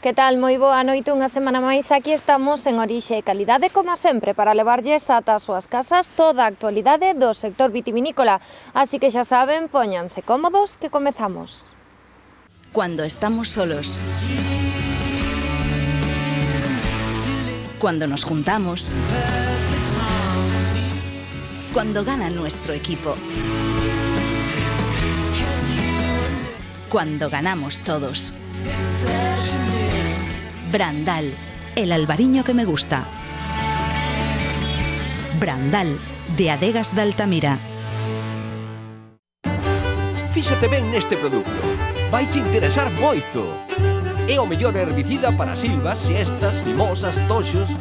Que tal? Moi boa noite, unha semana máis. Aquí estamos en Orixe e Calidade, como sempre, para levarlles ata as súas casas toda a actualidade do sector vitivinícola. Así que xa saben, póñanse cómodos que comezamos. Cuando estamos solos. Cuando nos juntamos. Cuando gana nuestro equipo. Cuando ganamos todos. Brandal, el albariño que me gusta. Brandal, de Adegas de Altamira. Fíxate ben neste produto, vai te interesar moito. É o mellor herbicida para silvas, siestas, mimosas, toxos.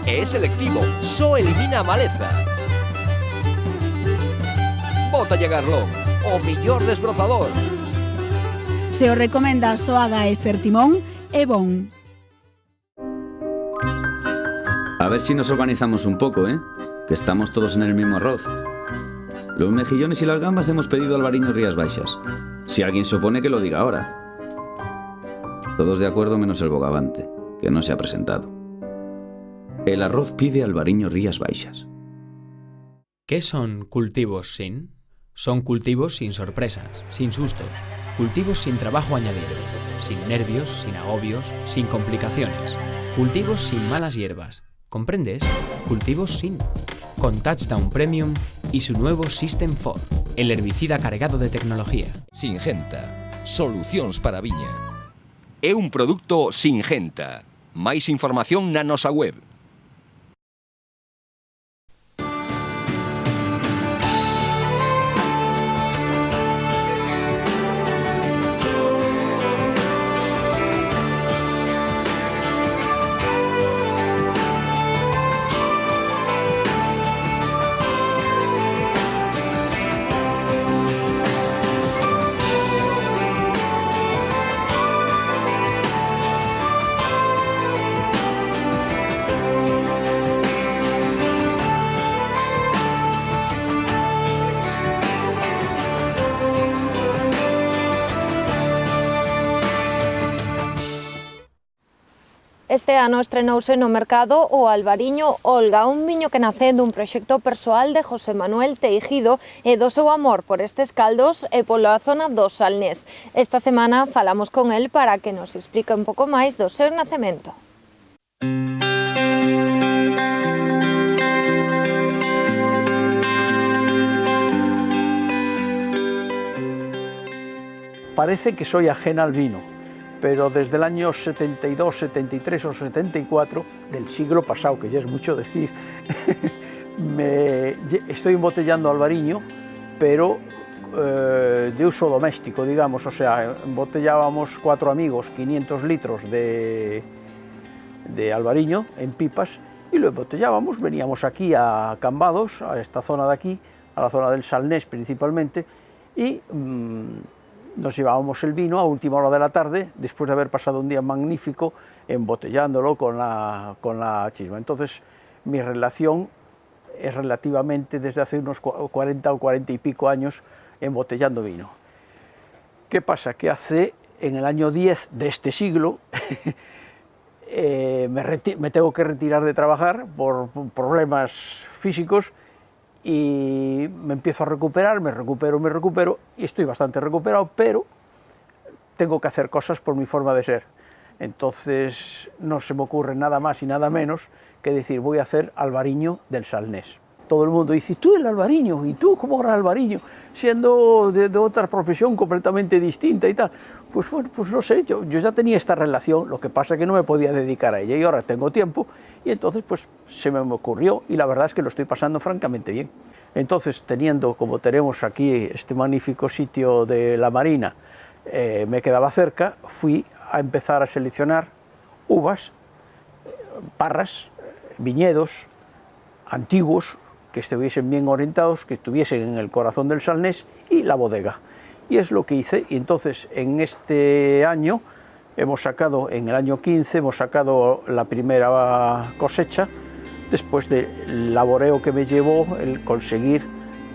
E é selectivo, só elimina a maleza. Bótalle Garlón, o mellor desbrozador. Se o recomenda Soaga e Fertimón, é bon. A ver si nos organizamos un poco, ¿eh? Que estamos todos en el mismo arroz. Los mejillones y las gambas hemos pedido albariño Rías Baixas. Si alguien se opone, que lo diga ahora. Todos de acuerdo menos el bogavante, que no se ha presentado. El arroz pide albariño Rías Baixas. ¿Qué son cultivos sin? Son cultivos sin sorpresas, sin sustos, cultivos sin trabajo añadido, sin nervios, sin agobios, sin complicaciones, cultivos sin malas hierbas. ¿Comprendes? Cultivos sin. Con Touchdown Premium y su nuevo System 4, el herbicida cargado de tecnología. Singenta, solucións para a viña. É un produto Singenta. Máis información na nosa web. Este ano estrenouse no mercado o albariño Olga, un viño que nace dun proxecto persoal de José Manuel Teijido e do seu amor por estes caldos e pola zona do Salnés. Esta semana falamos con el para que nos explique un pouco máis do seu nacemento. Parece que soy ajena al vino, pero desde el año 72, 73 o 74 del siglo pasado, que ya es mucho decir, estoy embotellando albariño, pero de uso doméstico, digamos, o sea, embotellábamos 4 amigos 500 litros de albariño en pipas y lo embotellábamos, veníamos aquí a Cambados, a esta zona de aquí, a la zona del Salnés principalmente, y nos llevábamos el vino a última hora de la tarde, después de haber pasado un día magnífico, embotellándolo con la chisma. Entonces, mi relación es relativamente desde hace unos 40 o 40 y pico años embotellando vino. ¿Qué pasa? Que en el año 10 de este siglo, me tengo que retirar de trabajar por problemas físicos, y me empiezo a recuperar, me recupero, y estoy bastante recuperado, pero tengo que hacer cosas por mi forma de ser. Entonces no se me ocurre nada más y nada menos que decir, voy a hacer albariño del Salnés. Todo el mundo dice, tú el albariño, ¿y tú cómo harás albariño? Siendo de otra profesión completamente distinta y tal. Pues bueno, pues no sé, yo ya tenía esta relación, lo que pasa es que no me podía dedicar a ella y ahora tengo tiempo y entonces pues se me ocurrió y la verdad es que lo estoy pasando francamente bien. Entonces, teniendo como tenemos aquí este magnífico sitio de la Marina, me quedaba cerca, fui a empezar a seleccionar uvas, parras, viñedos antiguos, que estuviesen bien orientados, que estuviesen en el corazón del Salnés y la bodega. Y es lo que hice, y entonces en este año en el año 15 hemos sacado la primera cosecha, después del laboreo que me llevó el conseguir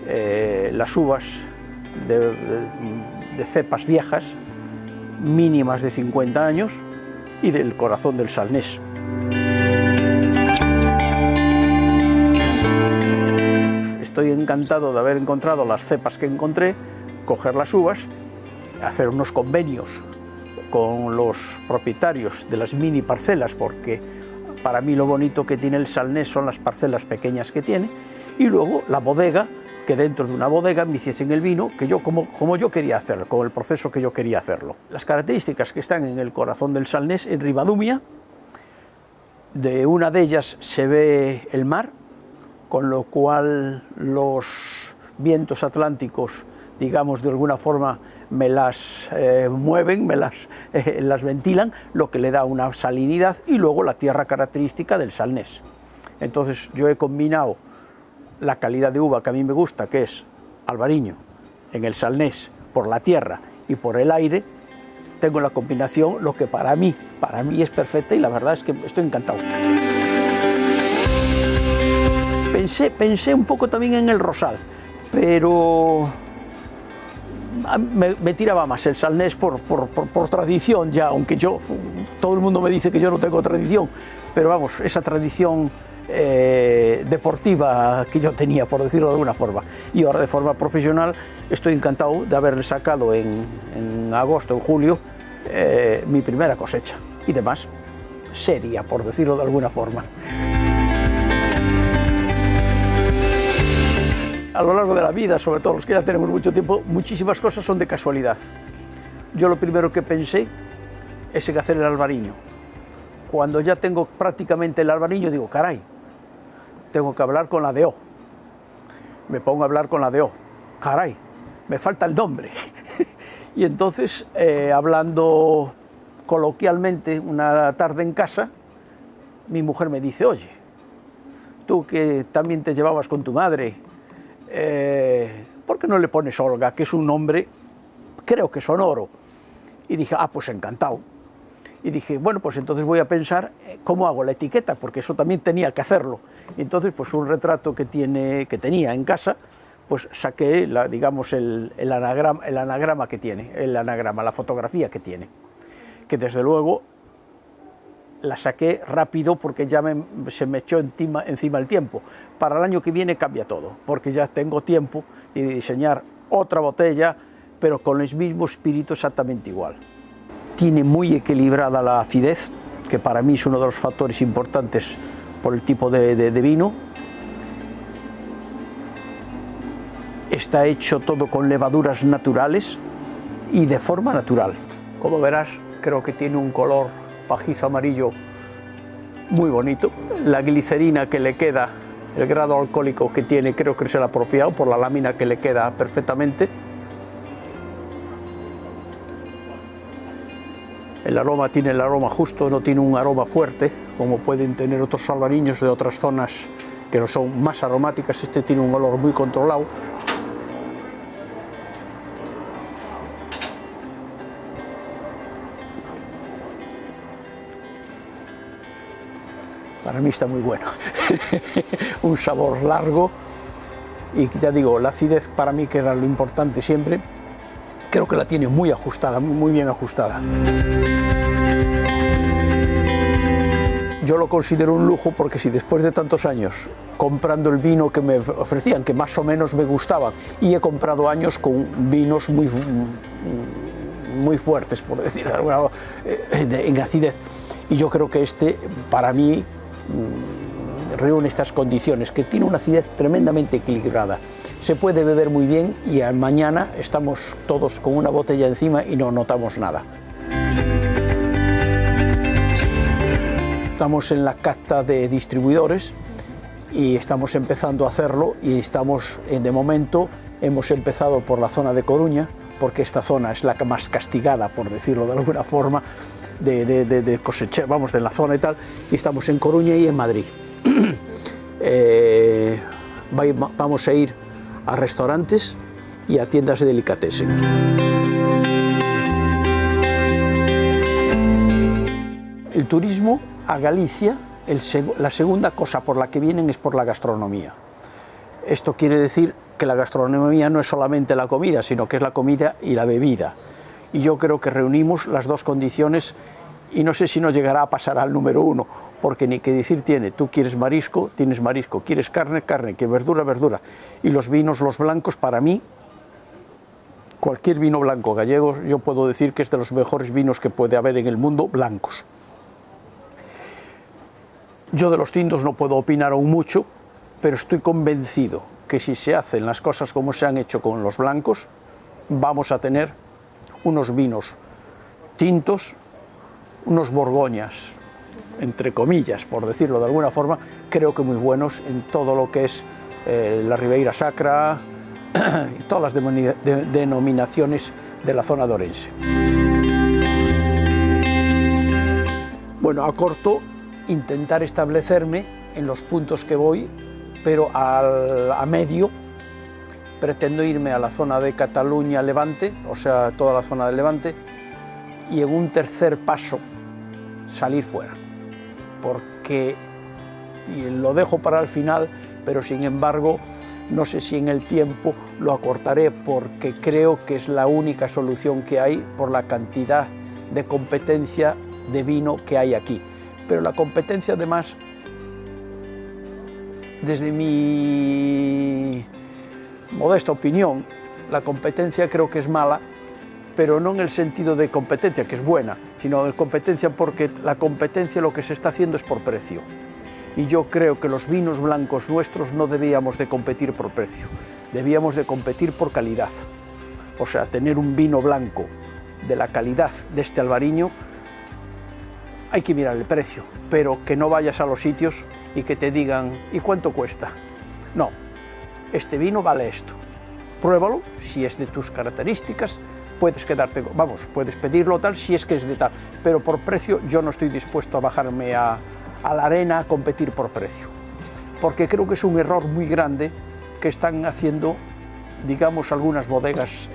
las uvas de cepas viejas, mínimas de 50 años, y del corazón del Salnés. Estoy encantado de haber encontrado las cepas que encontré, coger las uvas, hacer unos convenios con los propietarios de las mini parcelas, porque para mí lo bonito que tiene el Salnés son las parcelas pequeñas que tiene, y luego la bodega, que dentro de una bodega me hiciesen el vino que yo, como yo quería hacerlo, con el proceso que yo quería hacerlo. Las características que están en el corazón del Salnés, en Ribadumia, de una de ellas se ve el mar, con lo cual los vientos atlánticos, digamos, de alguna forma me las mueven, las ventilan, lo que le da una salinidad, y luego la tierra característica del Salnés. Entonces yo he combinado la calidad de uva que a mí me gusta, que es albariño, en el Salnés, por la tierra y por el aire. Tengo la combinación, lo que para mí es perfecta, y la verdad es que estoy encantado. Pensé un poco también en el Rosal, pero me tiraba más el Salnés por tradición ya, aunque todo el mundo me dice que yo no tengo tradición, pero vamos, esa tradición deportiva que yo tenía, por decirlo de alguna forma. Y ahora de forma profesional estoy encantado de haber sacado en agosto, en julio, mi primera cosecha, y demás seria, por decirlo de alguna forma. A lo largo de la vida, sobre todo los que ya tenemos mucho tiempo, muchísimas cosas son de casualidad. Yo lo primero que pensé es en hacer el albariño. Cuando ya tengo prácticamente el albariño, digo, caray, tengo que hablar con la DO. Me pongo a hablar con la DO. Caray, me falta el nombre. Y entonces, hablando coloquialmente una tarde en casa, mi mujer me dice, oye, tú que también te llevabas con tu madre, ¿por qué no le pones Olga, que es un nombre, creo que sonoro? Y dije, pues encantado. Y dije, bueno, pues entonces voy a pensar cómo hago la etiqueta, porque eso también tenía que hacerlo. Y entonces, pues un retrato que tenía en casa, pues saqué, digamos, el anagrama que tiene, la fotografía que tiene, que desde luego la saqué rápido porque ya se me echó encima el tiempo. Para el año que viene cambia todo, porque ya tengo tiempo de diseñar otra botella, pero con el mismo espíritu exactamente igual. Tiene muy equilibrada la acidez, que para mí es uno de los factores importantes por el tipo de vino. Está hecho todo con levaduras naturales y de forma natural. Como verás, creo que tiene un color pajizo amarillo muy bonito. La glicerina que le queda, el grado alcohólico que tiene, creo que es el apropiado por la lámina que le queda perfectamente. El aroma tiene el aroma justo, no tiene un aroma fuerte, como pueden tener otros albariños de otras zonas que no son más aromáticas. Este tiene un olor muy controlado. Para mí está muy bueno. Un sabor largo y ya digo, la acidez para mí, que era lo importante siempre, creo que la tiene muy ajustada, muy bien ajustada. Yo lo considero un lujo, porque si después de tantos años comprando el vino que me ofrecían, que más o menos me gustaban, y he comprado años con vinos muy fuertes, por decir de alguna manera, en acidez, y yo creo que este, para mí, reúne estas condiciones, que tiene una acidez tremendamente equilibrada. Se puede beber muy bien y mañana estamos todos con una botella encima y no notamos nada. Estamos en la cata de distribuidores y estamos empezando a hacerlo, y estamos, de momento, hemos empezado por la zona de Coruña, porque esta zona es la más castigada, por decirlo de alguna forma, de cosecha, vamos, de la zona y tal, y estamos en Coruña y en Madrid. Vamos a ir a restaurantes y a tiendas de delicatessen. El turismo a Galicia, la segunda cosa por la que vienen es por la gastronomía. Esto quiere decir que la gastronomía no es solamente la comida, sino que es la comida y la bebida. Y yo creo que reunimos las dos condiciones, y no sé si no llegará a pasar al número 1, porque ni que decir tiene, tú quieres marisco, tienes marisco, quieres carne, carne, que verdura, verdura. Y los vinos, los blancos, para mí, cualquier vino blanco gallego, yo puedo decir que es de los mejores vinos que puede haber en el mundo, blancos. Yo de los tintos no puedo opinar aún mucho, pero estoy convencido que si se hacen las cosas como se han hecho con los blancos, vamos a tener unos vinos tintos, unos borgoñas, entre comillas, por decirlo de alguna forma, creo que muy buenos en todo lo que es la Ribeira Sacra y todas las denominaciones de la zona de Orense. Bueno, a corto, intentar establecerme en los puntos que voy, pero a medio pretendo irme a la zona de Cataluña, Levante, o sea, toda la zona de Levante, y en un tercer paso salir fuera, porque, y lo dejo para el final, pero sin embargo, no sé si en el tiempo lo acortaré, porque creo que es la única solución que hay por la cantidad de competencia de vino que hay aquí. Pero la competencia, además, desde mi modesta opinión, la competencia creo que es mala, pero no en el sentido de competencia, que es buena, sino de competencia porque la competencia lo que se está haciendo es por precio. Y yo creo que los vinos blancos nuestros no debíamos de competir por precio, debíamos de competir por calidad. O sea, tener un vino blanco de la calidad de este albariño, hay que mirar el precio, pero que no vayas a los sitios y que te digan, ¿y cuánto cuesta? No, este vino vale esto, pruébalo, si es de tus características, puedes quedarte, vamos, puedes pedirlo tal si es que es de tal, pero por precio yo no estoy dispuesto a bajarme a la arena a competir por precio, porque creo que es un error muy grande que están haciendo, digamos, algunas bodegas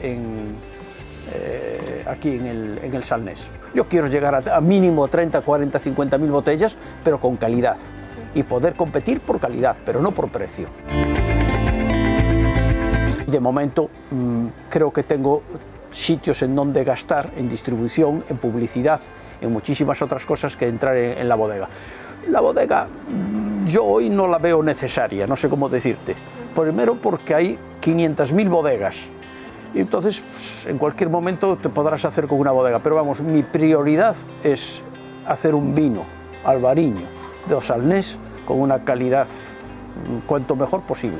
aquí en el Salnés. Yo quiero llegar a mínimo 30, 40, 50 mil botellas, pero con calidad, y poder competir por calidad, pero no por precio. De momento creo que tengo sitios en donde gastar, en distribución, en publicidad, en muchísimas otras cosas que entrar en la bodega. La bodega yo hoy no la veo necesaria, no sé cómo decirte. Primero porque hay 500.000 bodegas, y entonces pues, en cualquier momento te podrás hacer con una bodega, pero vamos, mi prioridad es hacer un vino albariño de O Salnés con una calidad cuanto mejor posible.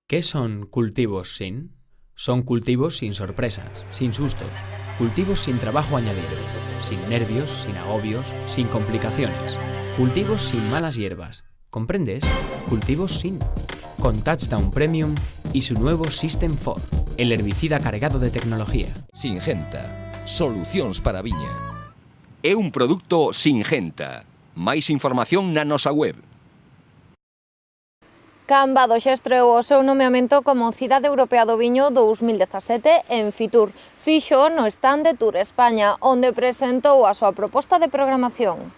¿Qué son cultivos sin? Son cultivos sin sorpresas, sin sustos, cultivos sin trabajo añadido, sin nervios, sin agobios, sin complicaciones, cultivos sin malas hierbas. ¿Comprendes? Cultivos sin. Con Touchdown Premium y su nuevo System 4, el herbicida cargado de tecnología. Singenta, solucións para a viña. É un produto Singenta. Máis información na nosa web. Cambados xa estreou o seu nomeamento como Cidade Europea do Viño 2017 en Fitur. Fixo no stand de Tour España, onde presentou a súa proposta de programación.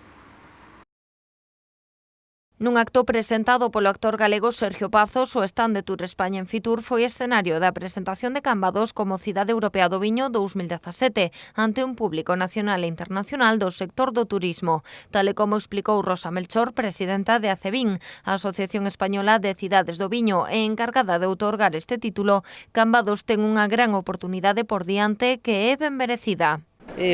Nun acto presentado polo actor galego Sergio Pazos, o stand de Tour España en Fitur foi escenario da presentación de Cambados como Cidade Europea do Viño 2017 ante un público nacional e internacional do sector do turismo, tal e como explicou Rosa Melchor, presidenta de ACEVIN, a Asociación Española de Cidades do Viño e encargada de outorgar este título. Cambados ten unha gran oportunidade por diante que é ben merecida.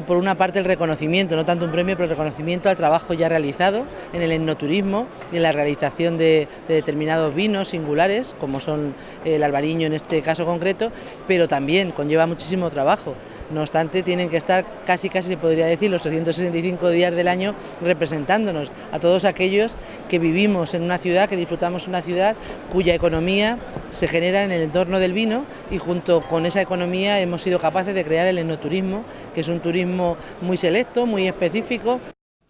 Por una parte el reconocimiento, no tanto un premio, pero el reconocimiento al trabajo ya realizado en el etnoturismo y en la realización de determinados vinos singulares, como son el albariño en este caso concreto, pero también conlleva muchísimo trabajo. No obstante, tienen que estar casi se podría decir los 365 días del año representándonos a todos aquellos que vivimos en una ciudad, que disfrutamos una ciudad cuya economía se genera en el entorno del vino, y junto con esa economía hemos sido capaces de crear el etnoturismo, que es un turismo muy selecto, muy específico.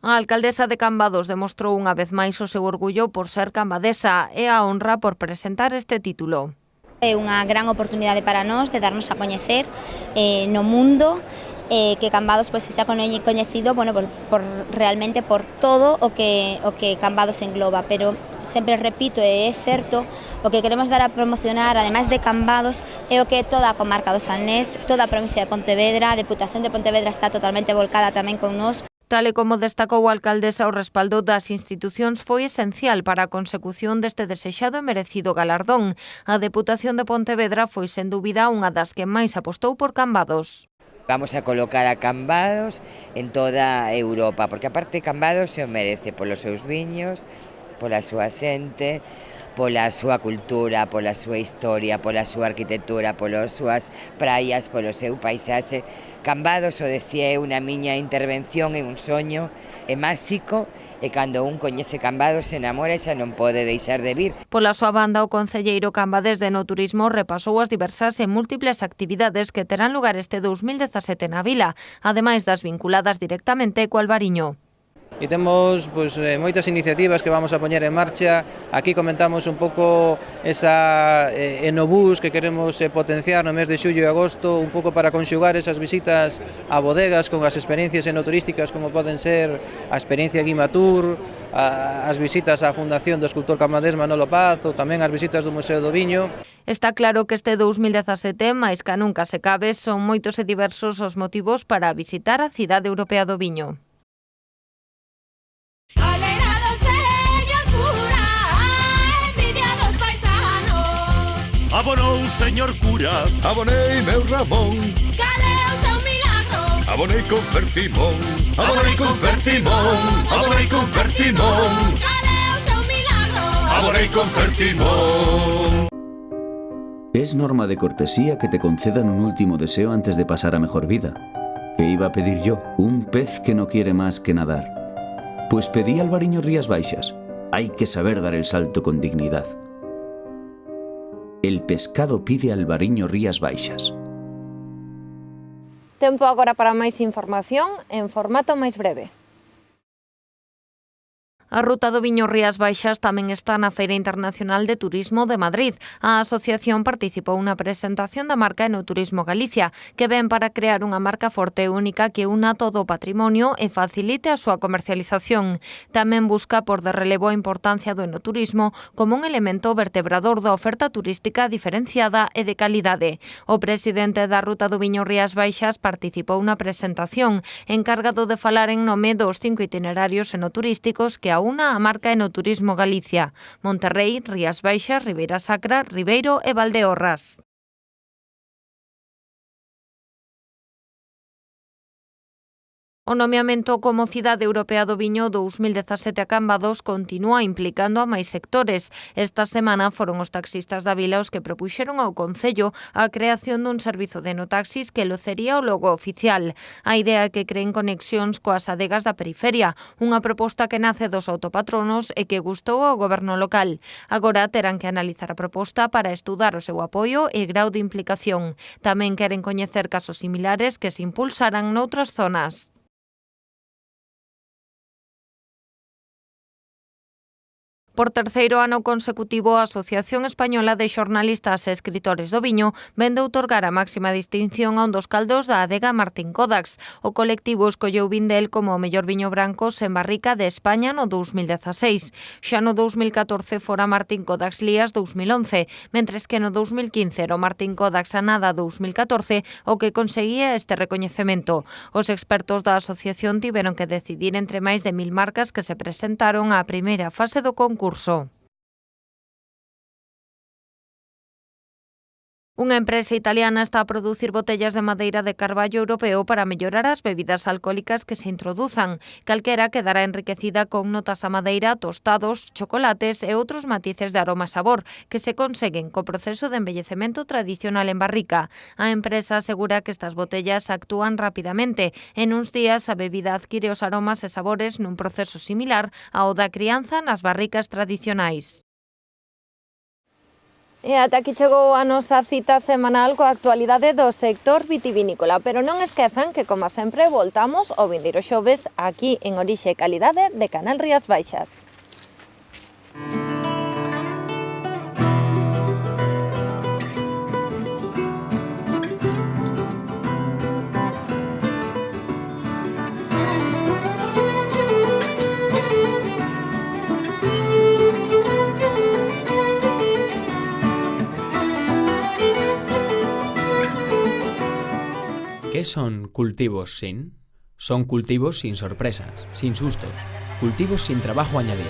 A alcaldesa de Cambados demostrou unha vez máis o seu orgullo por ser cambadesa e a honra por presentar este título. É unha gran oportunidade para nós de darnos a coñecer no mundo, que Cambados pois xa coñecido, bueno, realmente por todo o que Cambados engloba, pero sempre repito e é certo, o que queremos dar a promocionar, ademais de Cambados, é o que toda a comarca do Salnés, toda a provincia de Pontevedra, a Deputación de Pontevedra está totalmente volcada tamén con nós. Tal e como destacou a alcaldesa, o respaldo das institucións foi esencial para a consecución deste desexado e merecido galardón. A Deputación de Pontevedra foi, sen dúbida, unha das que máis apostou por Cambados. Vamos a colocar a Cambados en toda Europa, porque aparte Cambados se o merece polos seus viños, pola súa xente, pola súa cultura, pola súa historia, pola súa arquitectura, polas súas praias, polo seu paisaxe. Cambados, o decía eu na miña intervención, é un soño, é máxico, e cando un coñece Cambados se enamora e xa non pode deixar de vir. Pola súa banda, o concelleiro cambadés de Enoturismo repasou as diversas e múltiples actividades que terán lugar este 2017 na vila, ademais das vinculadas directamente co Albariño. E temos moitas iniciativas que vamos a poñer en marcha. Aquí comentamos un pouco esa enobús que queremos potenciar no mes de xullo e agosto, un pouco para conxugar esas visitas a bodegas con as experiencias enoturísticas como poden ser a experiencia Guimatur, as visitas á Fundación do escultor cambadés Manolo Paz ou tamén as visitas do Museo do Viño. Está claro que este 2017, máis ca nunca se cabe, son moitos e diversos os motivos para visitar a cidade europea do viño. Abonou, señor cura, abonei meu Ramón. Caleu seu milagro. Abonei con Fertimón, abonei con Fertimón, abonei con Fertimón. Caleu seu milagro. Abonei con Fertimón. Es norma de cortesía que te concedan un último deseo antes de pasar a mejor vida. ¿Qué iba a pedir yo? Un pez que no quiere más que nadar. Pues pedí Albariño Rías Baixas. Hay que saber dar el salto con dignidad. El pescado pide Albariño Rías Baixas. Tempo agora para máis información en formato máis breve. A Ruta do Viño Rías Baixas tamén está na Feira Internacional de Turismo de Madrid. A asociación participou na presentación da marca Enoturismo Galicia, que ven para crear unha marca forte e única que una todo o patrimonio e facilite a súa comercialización. Tamén busca por de relevo a importancia do enoturismo como un elemento vertebrador da oferta turística diferenciada e de calidade. O presidente da Ruta do Viño Rías Baixas participou na presentación, encargado de falar en nome dos 5 itinerarios enoturísticos que aúna a marca Enoturismo Galicia: Monterrey, Rías Baixas, Ribeira Sacra, Ribeiro e Valdeorras. O nomeamento como Cidade Europea do Viño 2017 a Cambados continúa implicando a máis sectores. Esta semana foron os taxistas da vila os que propuxeron ao Concello a creación dun servizo de enotaxis que locería o logo oficial. A idea é que creen conexións coas adegas da periferia, unha proposta que nace dos autopatronos e que gustou ao goberno local. Agora terán que analizar a proposta para estudar o seu apoio e grau de implicación. Tamén queren coñecer casos similares que se impulsaran noutras zonas. Por terceiro ano consecutivo, a Asociación Española de Xornalistas e Escritores do Viño vende outorgar a máxima distinción a un dos caldos da adega Martín Codax. O colectivo escolleu Vindel como o mellor viño branco sen barrica de España no 2016. Xa no 2014 fora Martín Codax Lías 2011, mentres que no 2015 era o Martín Codax Anada 2014 o que conseguía este recoñecemento. Os expertos da asociación tiveron que decidir entre máis de 1000 marcas que se presentaron á primeira fase do concurso. Unha empresa italiana está a producir botellas de madeira de carballo europeo para mellorar as bebidas alcohólicas que se introduzan. Calquera quedará enriquecida con notas a madeira, tostados, chocolates e outros matices de aroma e sabor que se conseguen co proceso de embellecemento tradicional en barrica. A empresa asegura que estas botellas actúan rapidamente. En uns días a bebida adquire os aromas e sabores nun proceso similar ao da crianza nas barricas tradicionais. E ata aquí chegou a nosa cita semanal coa actualidade do sector vitivinícola, pero non esquezan que, como sempre, voltamos o vindeiro xoves aquí en Orixe e Calidade de Canal Rías Baixas. ¿Qué son cultivos sin? Son cultivos sin sorpresas, sin sustos, cultivos sin trabajo añadido,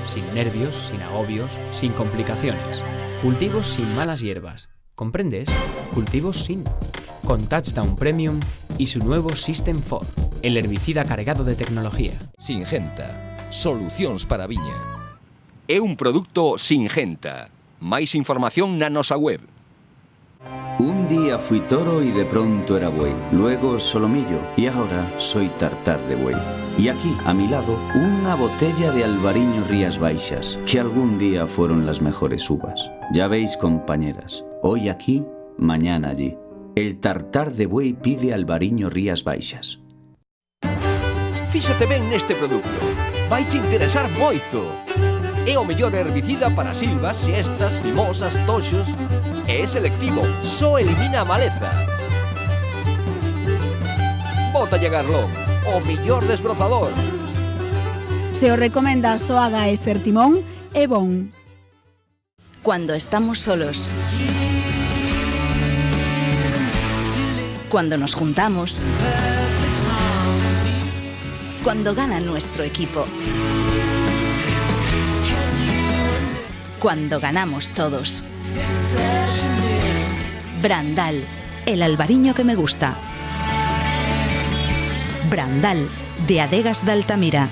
sin nervios, sin agobios, sin complicaciones, cultivos sin malas hierbas. ¿Comprendes? Cultivos sin. Con Touchdown Premium y su nuevo System 4, el herbicida cargado de tecnología. Singenta, solucións para a viña. É un produto Singenta. Máis información na nosa web. Un día fui toro y de pronto era buey, luego solomillo y ahora soy tartar de buey. Y aquí, a mi lado, una botella de Albariño Rías Baixas, que algún día fueron las mejores uvas. Ya veis, compañeras, hoy aquí, mañana allí. El tartar de buey pide Albariño Rías Baixas. Fíxate ben neste produto. Vai te interesar moito. É o mellor herbicida para silvas, siestas, mimosas, toxos. E é selectivo, só elimina a maleza. Bótalle a Garlón, o mellor desbrozador. Se o recomenda Soaga e Fertimón, é bon. Cuando estamos solos. Cuando nos juntamos. Cuando gana nuestro equipo. Cuando ganamos todos. Brandal, el albariño que me gusta. Brandal, de Adegas de Altamira.